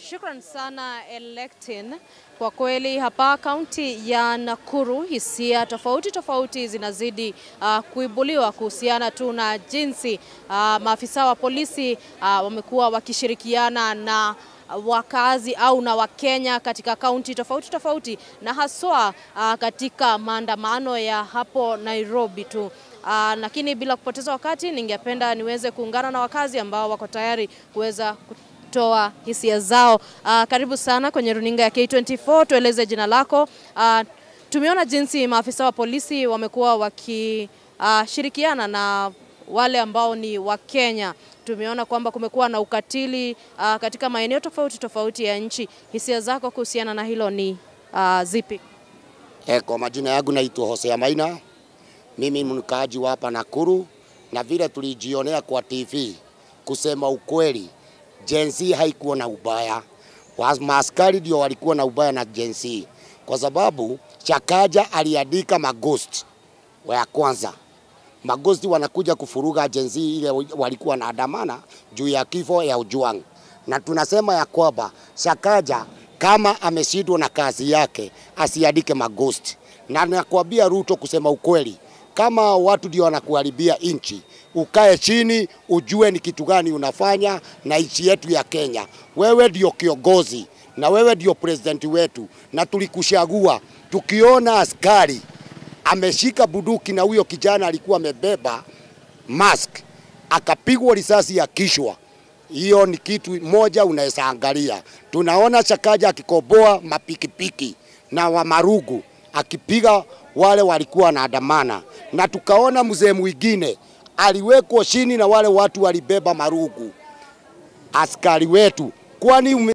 Shukran sana Electin. Kwa kweli hapa kaunti ya Nakuru hisia tofauti zinazidi kuibuliwa kuhusiana tu na jinsi maafisa wa polisi wamekuwa wakishirikiana na wakazi au na Wakenya katika kaunti tofauti na haswa katika maandamano ya hapo Nairobi tu. Lakini bila kupoteza wakati ningependa niweze kuungana na wakazi ambao wako tayari kuweza kutoa hisia zao. Karibu sana kwenye runinga ya K24, tueleze jina lako. Tumeona jinsi maafisa wa polisi wamekuwa wakishirikiana na wale ambao ni Wakenya. Tumeona kwamba kumekuwa na ukatili katika maeneo tofauti ya nchi. Hisia zako kuhusiana na hilo ni zipi? Kwa majina yangu naitwa Hosea Maina. Mimi mkaaji wa hapa Nakuru, na vile tulijionea kwa TV, kusema ukweli, Gen Z haikuwa na ubaya. Maaskari ndio walikuwa na ubaya na Gen Z. Kwa sababu Chakaja aliandika maghost wa kwanza. Maghost wanakuja kufuruga Gen Z ile walikuwa na andamana juu ya kifo ya Ojwang. Na tunasema ya kwamba Chakaja kama ameshindwa na kazi yake asiandike maghost. Na nakwambia Ruto, kusema ukweli, kama watu ndio wanakuharibia inchi, ukae chini ujue ni kitu gani unafanya na nchi yetu ya Kenya. Wewe ndio kiongozi na wewe ndio president wetu, na tulikuchagua. Tukiona askari ameshika bunduki na huyo kijana alikuwa amebeba mask akapigwa risasi ya kichwa, hiyo ni kitu moja unaweza angalia. Tunaona Chakaja akikoboa mapikipiki na wa marugu akipiga wale walikuwa na andamana, na tukaona mzee mwingine aliwekwa chini na wale watu walibeba marugu. Askari wetu, kwani